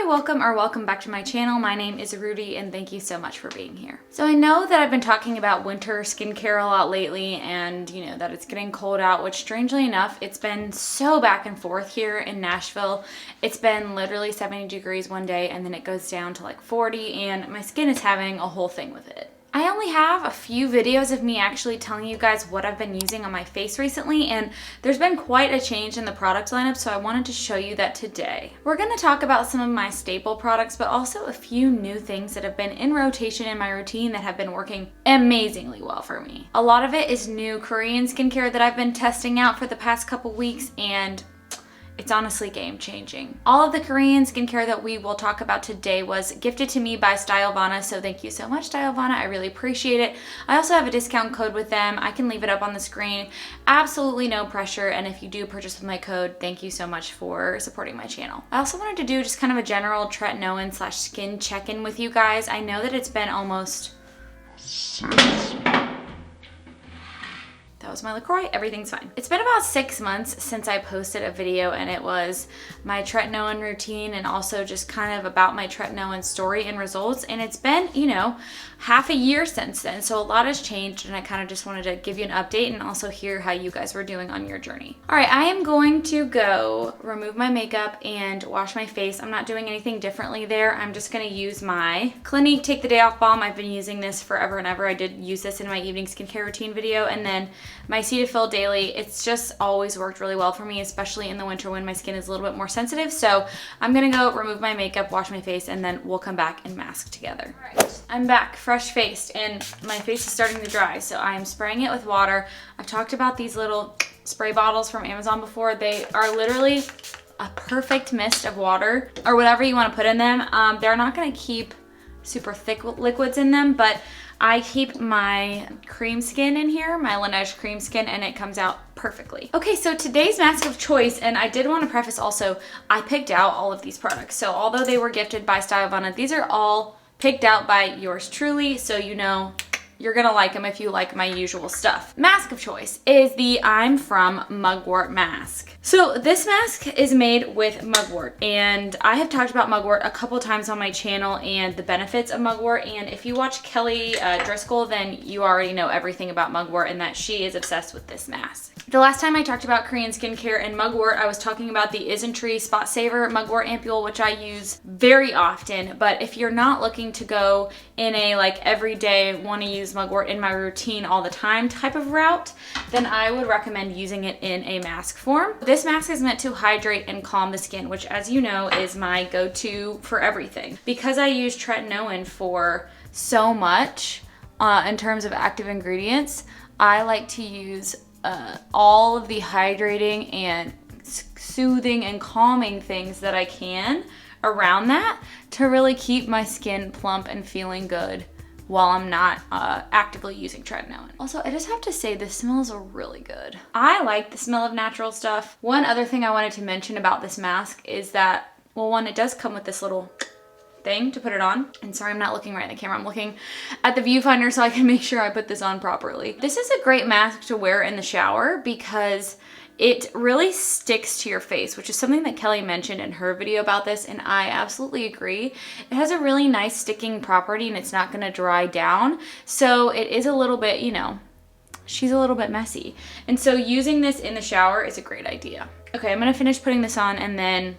welcome back to my channel. My name is Rudi and thank you so much for being here. So I know that I've been talking about winter skincare a lot lately and that it's getting cold out, which strangely enough, it's been so back and forth here in Nashville. It's been literally 70 degrees one day and then it goes down to like 40 and my skin is having a whole thing with it. I only have a few videos of me actually telling you guys what I've been using on my face recently, and there's been quite a change in the product lineup, so I wanted to show you that today. We're going to talk about some of my staple products, but also a few new things that have been in rotation in my routine that have been working amazingly well for me. A lot of it is new Korean skincare that I've been testing out for the past couple weeks, and it's honestly game-changing. All of the Korean skincare that we will talk about today was gifted to me by Stylovana, so thank you so much, Stylovana. I really appreciate it. I also have a discount code with them. I can leave it up on the screen. Absolutely no pressure, and if you do purchase with my code, thank you so much for supporting my channel. I also wanted to do just kind of a general Tretinoin / skin check-in with you guys. I know that it's been almost... That was my LaCroix, everything's fine. It's been about 6 months since I posted a video and it was my Tretinoin routine and also just kind of about my Tretinoin story and results. And it's been, half a year since then. So a lot has changed and I kind of just wanted to give you an update and also hear how you guys were doing on your journey. All right, I am going to go remove my makeup and wash my face. I'm not doing anything differently there. I'm just gonna use my Clinique Take the Day Off Balm. I've been using this forever and ever. I did use this in my evening skincare routine video, and then my Cetaphil Daily. It's just always worked really well for me, especially in the winter when my skin is a little bit more sensitive. So I'm gonna go remove my makeup, wash my face, and then we'll come back and mask together. All right, I'm back, fresh faced, and my face is starting to dry. So I am spraying it with water. I've talked about these little spray bottles from Amazon before. They are literally a perfect mist of water or whatever you wanna put in them. They're not gonna keep super thick liquids in them, but I keep my cream skin in here, my Laneige cream skin, and it comes out perfectly. Okay, so today's mask of choice, and I did want to preface also, I picked out all of these products. So although they were gifted by Stylovana, these are all picked out by yours truly, so you're gonna like them if you like my usual stuff. Mask of choice is the I'm From Mugwort mask. So this mask is made with mugwort, and I have talked about mugwort a couple times on my channel and the benefits of mugwort, and if you watch Kelly Driscoll, then you already know everything about mugwort and that she is obsessed with this mask. The last time I talked about Korean skincare and mugwort, I was talking about the Isntree Spot Saver mugwort ampule, which I use very often, but if you're not looking to go in a everyday want to use mugwort in my routine all the time type of route, then I would recommend using it in a mask form. This mask is meant to hydrate and calm the skin, which, as you know, is my go-to for everything. Because I use Tretinoin for so much in terms of active ingredients, I like to use all of the hydrating and soothing and calming things that I can around that to really keep my skin plump and feeling good while I'm not actively using Tretinoin. Also, I just have to say this smells really good. I like the smell of natural stuff. One other thing I wanted to mention about this mask is that, well, one, it does come with this little thing to put it on. And sorry, I'm not looking right in the camera. I'm looking at the viewfinder so I can make sure I put this on properly. This is a great mask to wear in the shower because it really sticks to your face, which is something that Kelly mentioned in her video about this, and I absolutely agree. It has a really nice sticking property and it's not gonna dry down. So it is a little bit, she's a little bit messy. And so using this in the shower is a great idea. Okay, I'm gonna finish putting this on and then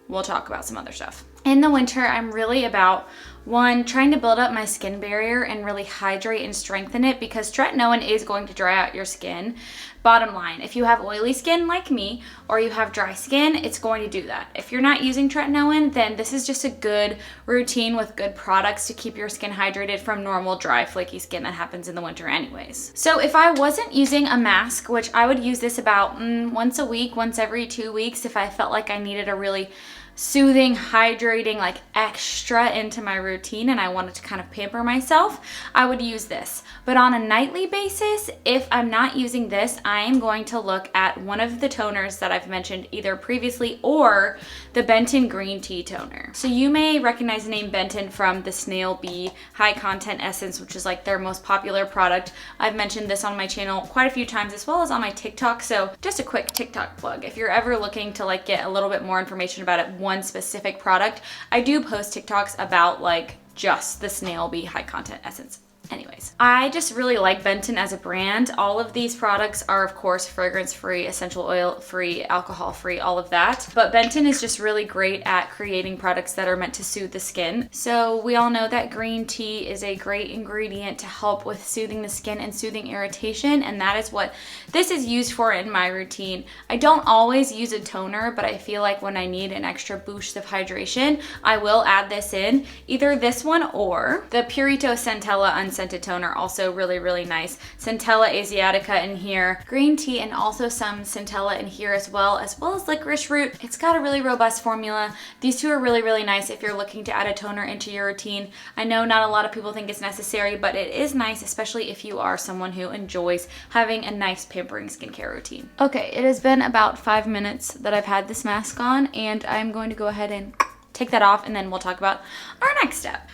we'll talk about some other stuff. In the winter, I'm really about, one, trying to build up my skin barrier and really hydrate and strengthen it because Tretinoin is going to dry out your skin. Bottom line, if you have oily skin like me or you have dry skin, it's going to do that. If you're not using Tretinoin, then this is just a good routine with good products to keep your skin hydrated from normal dry, flaky skin that happens in the winter anyways. So if I wasn't using a mask, which I would use this about once a week, once every 2 weeks if I felt like I needed a really soothing, hydrating, extra into my routine and I wanted to kind of pamper myself, I would use this. But on a nightly basis, if I'm not using this, I am going to look at one of the toners that I've mentioned either previously or the Benton Green Tea Toner. So you may recognize the name Benton from the Snail Bee High Content Essence, which is their most popular product. I've mentioned this on my channel quite a few times as well as on my TikTok. So just a quick TikTok plug. If you're ever looking to get a little bit more information about it, one specific product. I do post TikToks about like just the snail bee high content essence. Anyways, I just really like Benton as a brand. All of these products are, of course, fragrance-free, essential oil-free, alcohol-free, all of that. But Benton is just really great at creating products that are meant to soothe the skin. So we all know that green tea is a great ingredient to help with soothing the skin and soothing irritation, and that is what this is used for in my routine. I don't always use a toner, but I feel like when I need an extra boost of hydration, I will add this in. Either this one or the Purito Centella Unscented Toner, also really nice. Centella Asiatica in here, green tea, and also some Centella in here as well as licorice root. It's got a really robust formula. These two are really nice if you're looking to add a toner into your routine. I know not a lot of people think it's necessary, but it is nice, especially if you are someone who enjoys having a nice pampering skincare routine. Okay, it has been about 5 minutes that I've had this mask on, and I'm going to go ahead and take that off, and then we'll talk about our next step.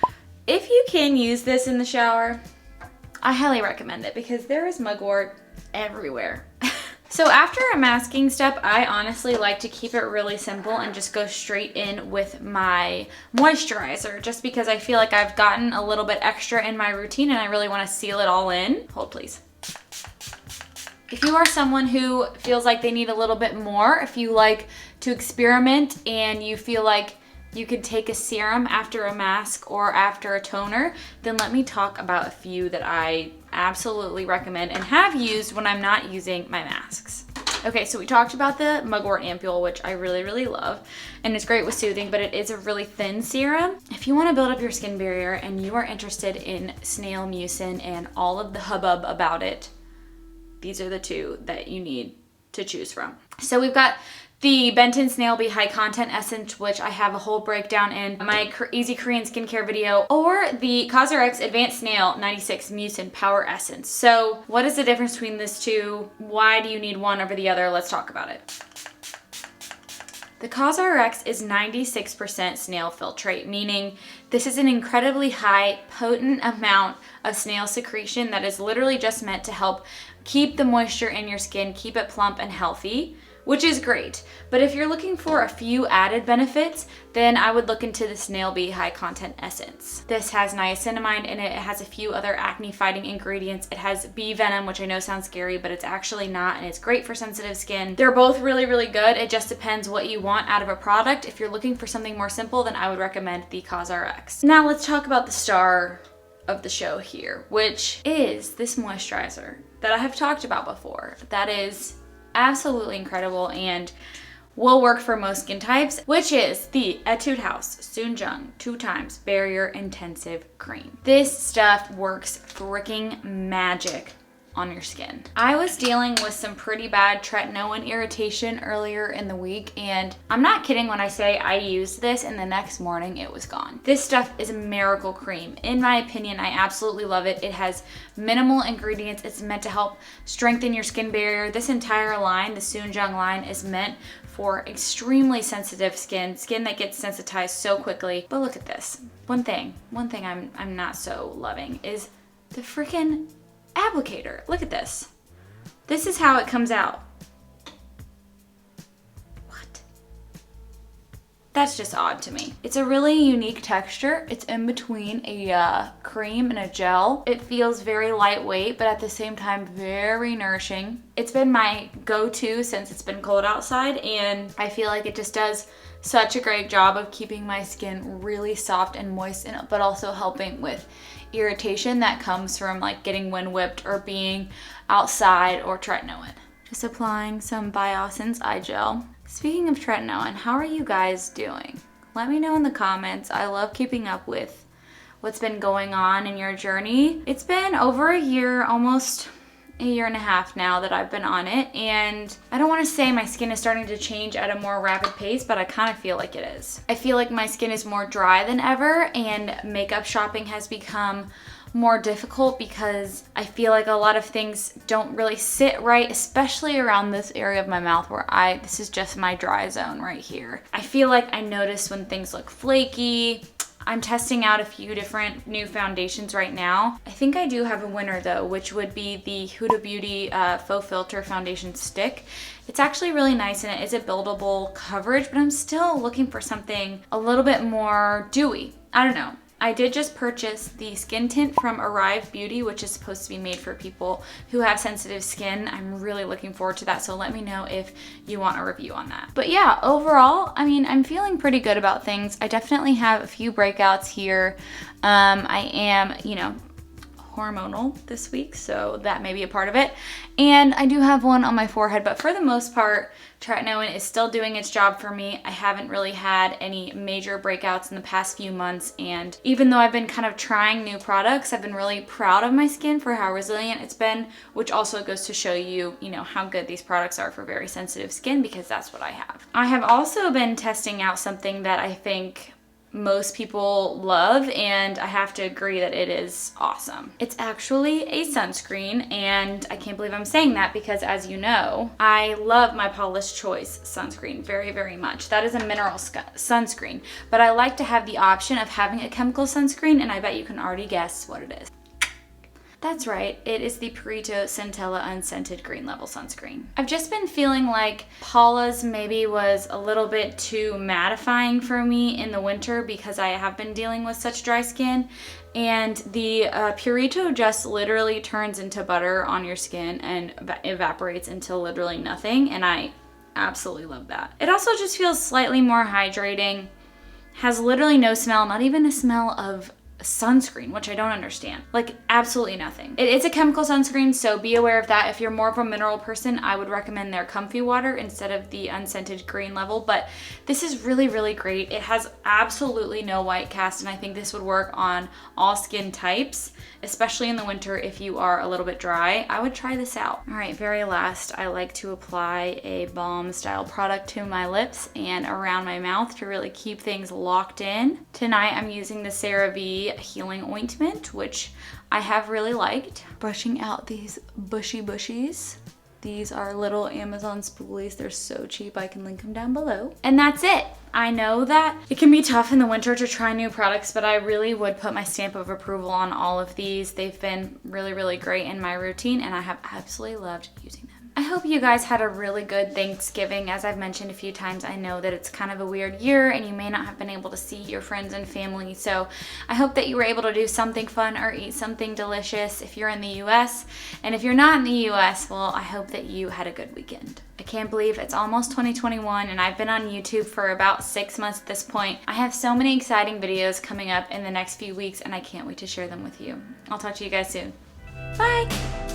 If you can use this in the shower, I highly recommend it because there is mugwort everywhere. So after a masking step, I honestly like to keep it really simple and just go straight in with my moisturizer, just because I feel like I've gotten a little bit extra in my routine and I really want to seal it all in. Hold please. If you are someone who feels like they need a little bit more, if you like to experiment and you feel like you could take a serum after a mask or after a toner, then let me talk about a few that I absolutely recommend and have used when I'm not using my masks. Okay, so we talked about the mugwort ampule, which I really love, and it's great with soothing, but it is a really thin serum. If you want to build up your skin barrier and you are interested in snail mucin and all of the hubbub about it, these are the two that you need to choose from. So we've got the Benton Snail Bee High Content Essence, which I have a whole breakdown in my Easy Korean Skincare video, or the Cosrx Advanced Snail 96 Mucin Power Essence. So what is the difference between these two? Why do you need one over the other? Let's talk about it. The Cosrx is 96% snail filtrate, meaning this is an incredibly high, potent amount of snail secretion that is literally just meant to help keep the moisture in your skin, keep it plump and healthy, which is great. But if you're looking for a few added benefits, then I would look into the Snail Bee High Content Essence. This has niacinamide in it. It has a few other acne fighting ingredients. It has bee venom, which I know sounds scary, but it's actually not, and it's great for sensitive skin. They're both really good. It just depends what you want out of a product. If you're looking for something more simple, then I would recommend the Cosrx. Now let's talk about the star of the show here, which is this moisturizer that I have talked about before. That is absolutely incredible and will work for most skin types, which is the Etude House Jung 2x Barrier Intensive Cream. This stuff works freaking magic on your skin. I was dealing with some pretty bad tretinoin irritation earlier in the week, and I'm not kidding when I say I used this and the next morning it was gone. This stuff is a miracle cream. In my opinion, I absolutely love it. It has minimal ingredients. It's meant to help strengthen your skin barrier. This entire line, the Jung line, is meant for extremely sensitive skin that gets sensitized so quickly. But look at this. One thing I'm not so loving is the freaking applicator. Look at this. This is how it comes out. What? That's just odd to me. It's a really unique texture. It's in between a cream and a gel. It feels very lightweight, but at the same time very nourishing. It's been my go-to since it's been cold outside, and I feel like it just does such a great job of keeping my skin really soft and moist, but also helping with irritation that comes from like getting wind whipped or being outside or tretinoin. Just applying some Biossance eye gel. Speaking of tretinoin, how are you guys doing? Let me know in the comments. I love keeping up with what's been going on in your journey. It's been over a year, almost a year and a half now that I've been on it, and I don't want to say my skin is starting to change at a more rapid pace, but I kind of feel like it is. I feel like my skin is more dry than ever, and makeup shopping has become more difficult because I feel like a lot of things don't really sit right, especially around this area of my mouth where this is just my dry zone right here. I feel like I notice when things look flaky, I'm testing out a few different new foundations right now. I think I do have a winner though, which would be the Huda Beauty Faux Filter Foundation Stick. It's actually really nice and it is a buildable coverage, but I'm still looking for something a little bit more dewy. I don't know. I did just purchase the skin tint from Cerave Beauty, which is supposed to be made for people who have sensitive skin. I'm really looking forward to that, so let me know if you want a review on that. But yeah, overall, I mean, I'm feeling pretty good about things. I definitely have a few breakouts here. I am, you know, hormonal this week, so that may be a part of it. And I do have one on my forehead, but for the most part, Tretinoin is still doing its job for me. I haven't really had any major breakouts in the past few months, and even though I've been kind of trying new products, I've been really proud of my skin for how resilient it's been, which also goes to show you, you know, how good these products are for very sensitive skin, because that's what I have. I have also been testing out something that I think most people love, and I have to agree that it is awesome. It's actually a sunscreen, and I can't believe I'm saying that because, as you know, I love my Paula's Choice sunscreen very, very much. That is a mineral sunscreen, but I like to have the option of having a chemical sunscreen, and I bet you can already guess what it is. That's right, it is the Purito Centella Unscented Green Level Sunscreen. I've just been feeling like Paula's maybe was a little bit too mattifying for me in the winter because I have been dealing with such dry skin, and the Purito just literally turns into butter on your skin and evaporates into literally nothing, and I absolutely love that. It also just feels slightly more hydrating, has literally no smell, not even a smell of sunscreen, which I don't understand. Like, absolutely nothing. It's a chemical sunscreen, so be aware of that. If you're more of a mineral person, I would recommend their Comfy Water instead of the unscented green level, but this is really, really great. It has absolutely no white cast, and I think this would work on all skin types, especially in the winter if you are a little bit dry. I would try this out. All right, very last, I like to apply a balm style product to my lips and around my mouth to really keep things locked in. Tonight, I'm using the Cerave Healing Ointment, which I have really liked. Brushing out these bushies. These are little Amazon spoolies. They're so cheap. I can link them down below. And that's it. I know that it can be tough in the winter to try new products, but I really would put my stamp of approval on all of these. They've been really, really great in my routine, and I have absolutely loved using them. I hope you guys had a really good Thanksgiving. As I've mentioned a few times, I know that it's kind of a weird year and you may not have been able to see your friends and family, so I hope that you were able to do something fun or eat something delicious if you're in the US. And if you're not in the US, well, I hope that you had a good weekend. I can't believe it's almost 2021 and I've been on YouTube for about 6 months at this point. I have so many exciting videos coming up in the next few weeks and I can't wait to share them with you. I'll talk to you guys soon. Bye!